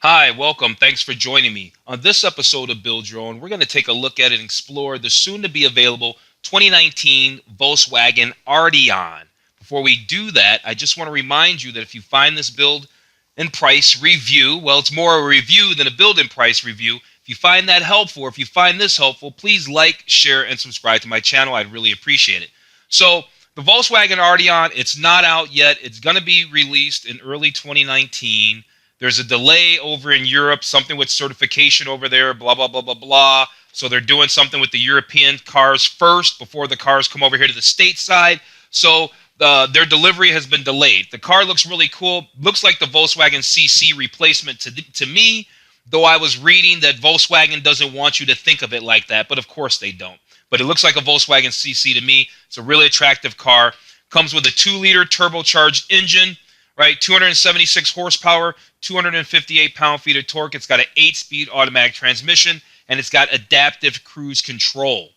Hi, welcome. Thanks for joining me. On this episode of Build Your Own, we're going to take a look at and explore the soon-to-be available 2019 Volkswagen Arteon. Before we do that, I just want to remind you that if you find this build and price review, well, it's more a review than a build and price review. If you find that helpful, or if you find this helpful, please like, share, and subscribe to my channel. I'd really appreciate it. So, the Volkswagen Arteon, it's not out yet. It's going to be released in early 2019. There's a delay over in Europe, something with certification over there, blah, blah, blah, blah, blah. So they're doing something with the European cars first before the cars come over here to the stateside. So their delivery has been delayed. The car looks really cool. Looks like the Volkswagen CC replacement to me, though I was reading that Volkswagen doesn't want you to think of it like that, but of course they don't. But it looks like a Volkswagen CC to me. It's a really attractive car. Comes with a 2-liter turbocharged engine, right? 276 horsepower, 258 pound-feet of torque. It's got an 8-speed automatic transmission, and it's got adaptive cruise control.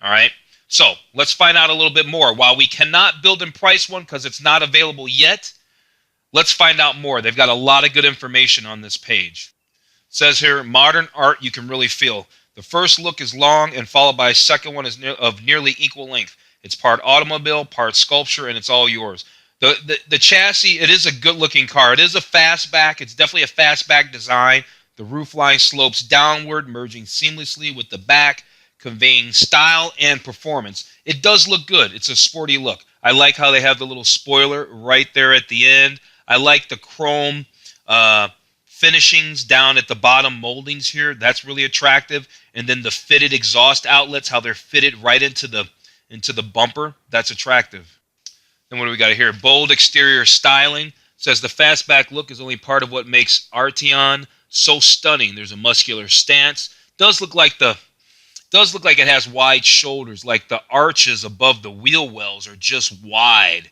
All right? So let's find out a little bit more. While we cannot build and price one because it's not available yet, let's find out more. They've got a lot of good information on this page. It says here, modern art you can really feel. The first look is long and followed by a second one of nearly equal length. It's part automobile, part sculpture, and it's all yours. The chassis, it is a good-looking car. It is a fastback. It's definitely a fastback design. The roofline slopes downward, merging seamlessly with the back, conveying style and performance. It does look good. It's a sporty look. I like how they have the little spoiler right there at the end. I like the chrome finishings down at the bottom moldings here. That's really attractive. And then the fitted exhaust outlets, how they're fitted right into the bumper. That's attractive. Then what do we got here? Bold exterior styling. Says the fastback look is only part of what makes Arteon so stunning. There's a muscular stance. Does look like it has wide shoulders, like the arches above the wheel wells are just wide.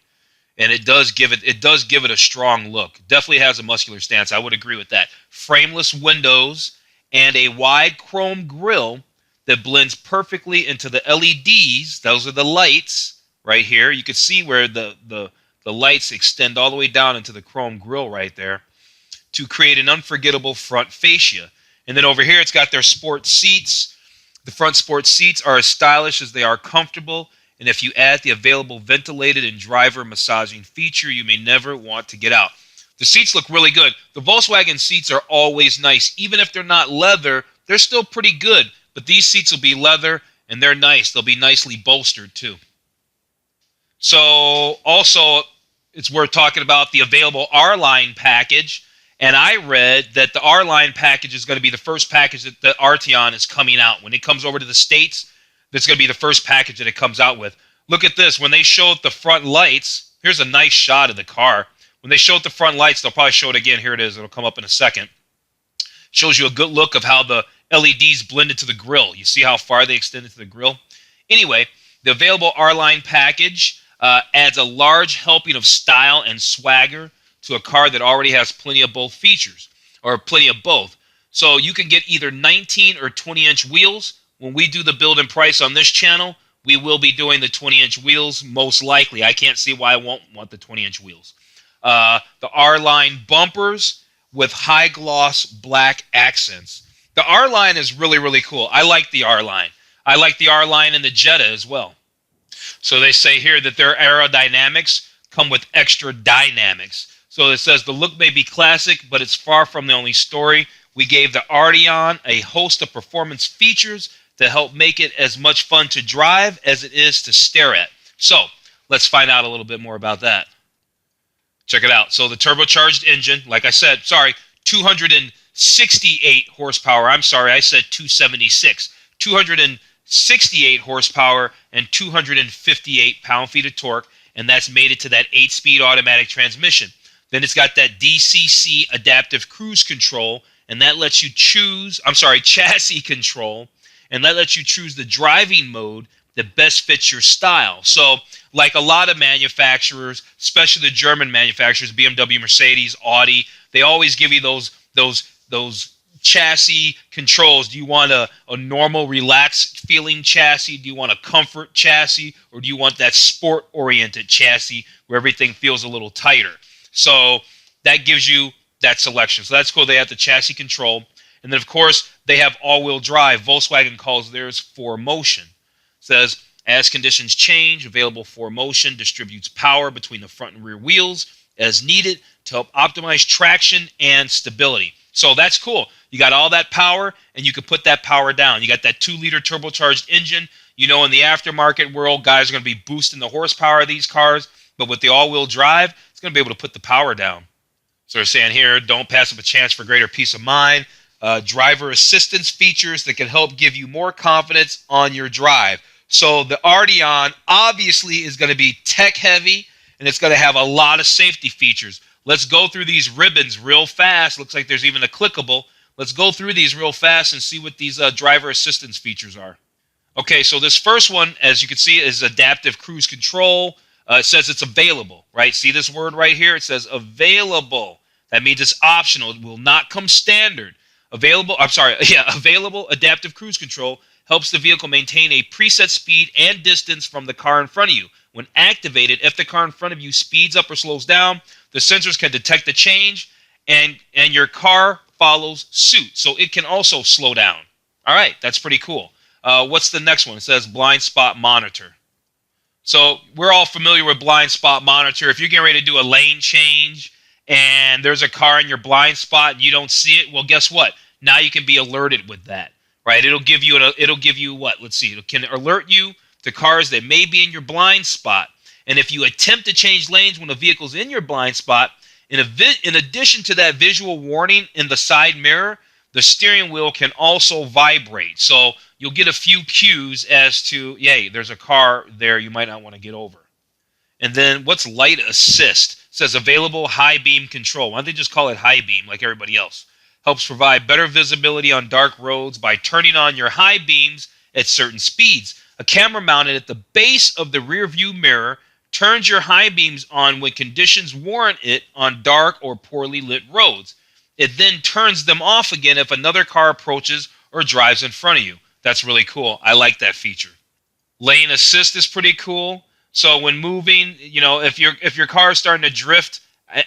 And it does give it a strong look. Definitely has a muscular stance. I would agree with that. Frameless windows and a wide chrome grille that blends perfectly into the LEDs. Those are the lights. Right here, you can see where the lights extend all the way down into the chrome grille right there to create an unforgettable front fascia. And then over here, it's got their sport seats. The front sport seats are as stylish as they are comfortable. And if you add the available ventilated and driver massaging feature, you may never want to get out. The seats look really good. The Volkswagen seats are always nice. Even if they're not leather, they're still pretty good. But these seats will be leather, and they're nice. They'll be nicely bolstered, too. So also, it's worth talking about the available R-Line package. And I read that the R-Line package is going to be the first package that the Arteon is coming out. When it comes over to the States, that's going to be the first package that it comes out with. Look at this. When they show the front lights, here's a nice shot of the car. When they show the front lights, they'll probably show it again. Here it is. It'll come up in a second. Shows you a good look of how the LEDs blend into the grille. You see how far they extend into the grille? Anyway, the available R-Line package adds a large helping of style and swagger to a car that already has plenty of both features, or plenty of both. So you can get either 19 or 20-inch wheels. When we do the build and price on this channel, we will be doing the 20-inch wheels most likely. I can't see why I won't want the 20-inch wheels. The R-Line bumpers with high-gloss black accents. The R-Line is really, really cool. I like the R-Line. I like the R-Line and the Jetta as well. So they say here that their aerodynamics come with extra dynamics. So it says the look may be classic, but it's far from the only story. We gave the Arteon a host of performance features to help make it as much fun to drive as it is to stare at. So let's find out a little bit more about that. Check it out. So the turbocharged engine, like I said, 268 horsepower. I'm sorry, I said 276. 268 horsepower and 258 pound-feet of torque, and that's made it to that 8-speed automatic transmission. Then it's got that DCC adaptive cruise control, and that lets you choose, chassis control, and that lets you choose the driving mode that best fits your style. So, like a lot of manufacturers, especially the German manufacturers, BMW, Mercedes, Audi, they always give you those chassis controls. Do you want a normal, relaxed feeling chassis? Do you want a comfort chassis? Or do you want that sport-oriented chassis where everything feels a little tighter? So that gives you that selection. So that's cool. They have the chassis control. And then, of course, they have all-wheel drive. Volkswagen calls theirs 4Motion. It says, as conditions change, available 4Motion distributes power between the front and rear wheels as needed to help optimize traction and stability. So that's cool. You got all that power, and you can put that power down. You got that 2-liter turbocharged engine. You know, in the aftermarket world, guys are going to be boosting the horsepower of these cars. But with the all-wheel drive, it's going to be able to put the power down. So they're saying here, don't pass up a chance for greater peace of mind. Driver assistance features that can help give you more confidence on your drive. So the Arteon obviously is going to be tech heavy, and it's going to have a lot of safety features. Let's go through these ribbons real fast. Looks like there's even a clickable. Let's go through these real fast and see what these driver assistance features are. Okay, so this first one, as you can see, is adaptive cruise control. It says it's available, right? See this word right here? It says available. That means it's optional. It will not come standard. Available adaptive cruise control helps the vehicle maintain a preset speed and distance from the car in front of you. When activated, if the car in front of you speeds up or slows down, the sensors can detect the change, and your car follows suit. So it can also slow down. All right, that's pretty cool. What's the next one? It says blind spot monitor. So we're all familiar with blind spot monitor. If you're getting ready to do a lane change and there's a car in your blind spot and you don't see it, well, guess what? Now you can be alerted with that, right? It'll give you what? Let's see. It can alert you to cars that may be in your blind spot. And if you attempt to change lanes when a vehicle's in your blind spot, in addition to that visual warning in the side mirror, the steering wheel can also vibrate. So you'll get a few cues as to, yay, there's a car there you might not want to get over. And then what's light assist? It says available high beam control. Why don't they just call it high beam like everybody else? Helps provide better visibility on dark roads by turning on your high beams at certain speeds. A camera mounted at the base of the rear view mirror turns your high beams on when conditions warrant it on dark or poorly lit roads. It then turns them off again if another car approaches or drives in front of you. That's really cool. I like that feature. Lane assist is pretty cool. So when moving, you know, if your car is starting to drift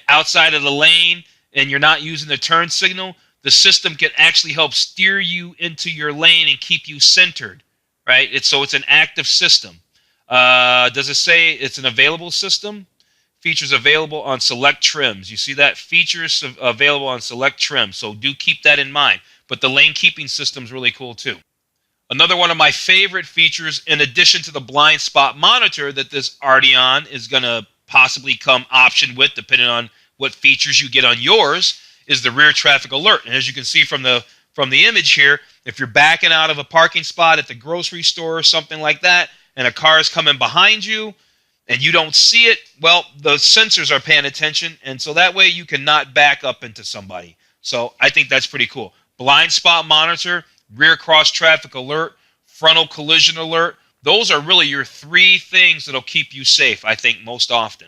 outside of the lane and you're not using the turn signal, the system can actually help steer you into your lane and keep you centered, right? It's an active system. Does it say it's an available system? Features available on select trims. You see that? Features available on select trims. So do keep that in mind. But the lane keeping system is really cool too. Another one of my favorite features, in addition to the blind spot monitor that this Arteon is going to possibly come optioned with, depending on what features you get on yours, is the rear traffic alert. And as you can see from the image here, if you're backing out of a parking spot at the grocery store or something like that, and a car is coming behind you, and you don't see it, well, the sensors are paying attention, and so that way you cannot back up into somebody. So I think that's pretty cool. Blind spot monitor, rear cross traffic alert, frontal collision alert. Those are really your three things that'll keep you safe, I think, most often.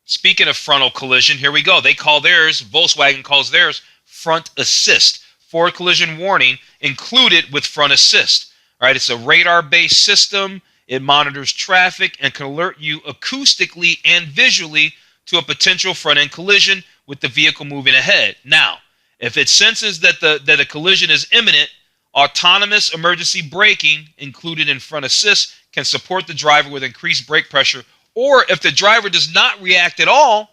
Speaking of frontal collision, here we go. Volkswagen calls theirs front assist. Forward collision warning included with front assist. All right, it's a radar-based system. It monitors traffic and can alert you acoustically and visually to a potential front-end collision with the vehicle moving ahead. Now, if it senses that a collision is imminent, autonomous emergency braking, included in front assist, can support the driver with increased brake pressure. Or if the driver does not react at all,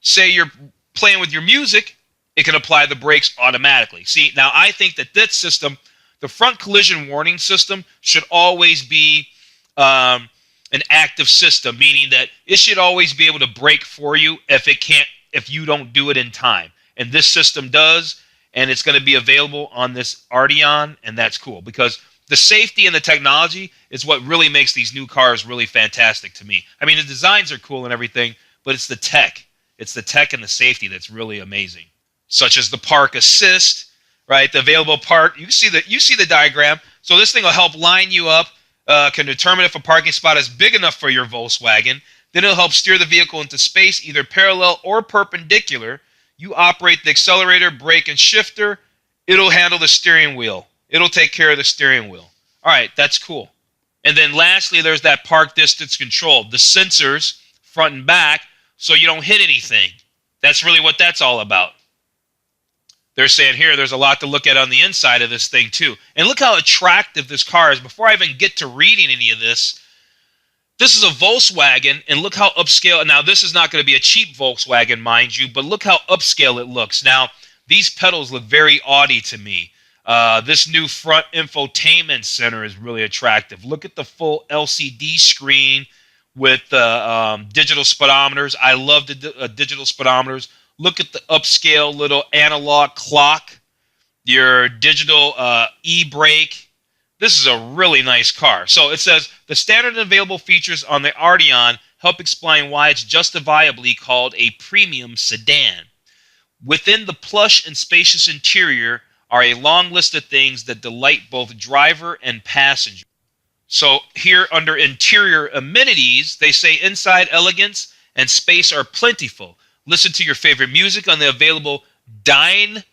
say you're playing with your music, it can apply the brakes automatically. See, now I think that system, the front collision warning system, should always be an active system, meaning that it should always be able to brake for you if you don't do it in time. And this system does, and it's going to be available on this Arteon, and that's cool because the safety and the technology is what really makes these new cars really fantastic to me. I mean, the designs are cool and everything, but it's the tech. It's the tech and the safety that's really amazing. Such as the park assist, right? The available park. You see the diagram. So this thing will help line you up, can determine if a parking spot is big enough for your Volkswagen. Then it'll help steer the vehicle into space, either parallel or perpendicular. You operate the accelerator, brake, and shifter. It'll handle the steering wheel. It'll take care of the steering wheel. All right, that's cool. And then lastly, there's that park distance control. The sensors, front and back, so you don't hit anything. That's really what that's all about. they're saying here there's a lot to look at on the inside of this thing too. And look how attractive this car is. Before I even get to reading any of this, this is a Volkswagen, and look how upscale. Now, this is not going to be a cheap Volkswagen, mind you, but look how upscale it looks. Now, these pedals look very Audi to me. This new front infotainment center is really attractive. Look at the full LCD screen with the digital speedometers. I love the digital speedometers. Look at the upscale little analog clock, your digital e-brake. This is a really nice car. So it says, the standard and available features on the Arteon help explain why it's justifiably called a premium sedan. Within the plush and spacious interior are a long list of things that delight both driver and passenger. So here under interior amenities, they say inside elegance and space are plentiful. Listen to your favorite music on the available Dine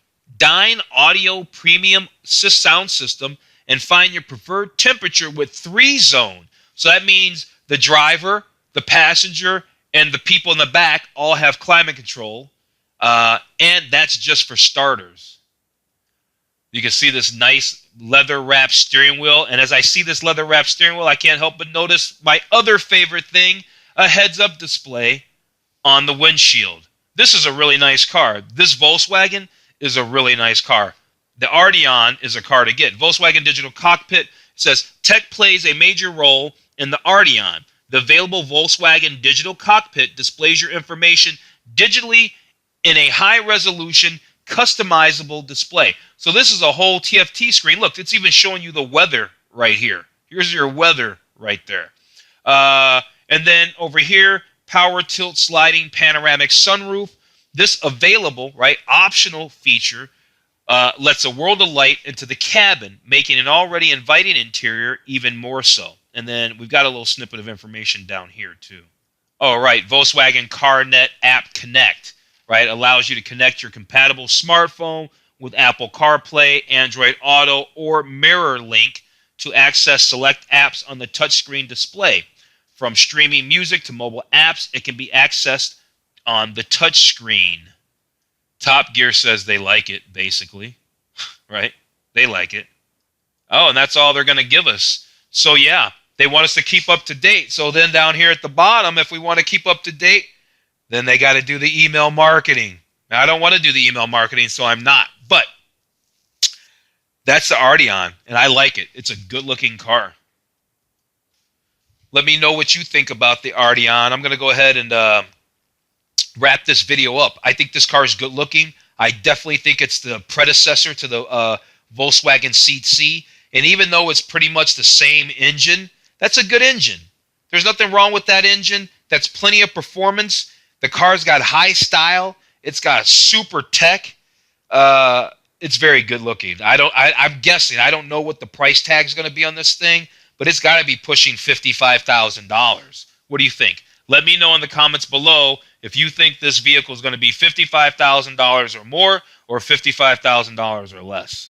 Audio Premium sound system and find your preferred temperature with 3-zone. So that means the driver, the passenger, and the people in the back all have climate control. And that's just for starters. You can see this nice leather-wrapped steering wheel. And as I see this leather-wrapped steering wheel, I can't help but notice my other favorite thing, a heads-up display on the windshield. This is a really nice car. This Volkswagen is a really nice car. The Arteon is a car to get. Volkswagen Digital Cockpit says, tech plays a major role in the Arteon. The available Volkswagen Digital Cockpit displays your information digitally in a high-resolution, customizable display. So this is a whole TFT screen. Look, it's even showing you the weather right here. Here's your weather right there. And then over here, power tilt sliding panoramic sunroof. This available, right, optional feature lets a world of light into the cabin, making an already inviting interior even more so. And then we've got a little snippet of information down here too. Oh, right, Volkswagen CarNet App Connect, right, allows you to connect your compatible smartphone with Apple CarPlay, Android Auto, or Mirror Link to access select apps on the touchscreen display. From streaming music to mobile apps, it can be accessed on the touchscreen. Top Gear says they like it, basically, right? They like it. Oh, and that's all they're going to give us. So, yeah, they want us to keep up to date. So then down here at the bottom, if we want to keep up to date, then they got to do the email marketing. Now, I don't want to do the email marketing, so I'm not. But that's the Arteon, and I like it. It's a good-looking car. Let me know what you think about the Arteon. I'm going to go ahead and wrap this video up. I think this car is good looking. I definitely think it's the predecessor to the Volkswagen CC. And even though it's pretty much the same engine, that's a good engine. There's nothing wrong with that engine. That's plenty of performance. The car's got high style. It's got super tech. It's very good looking. I'm guessing. I don't know what the price tag is going to be on this thing, but it's got to be pushing $55,000. What do you think? Let me know in the comments below if you think this vehicle is going to be $55,000 or more or $55,000 or less.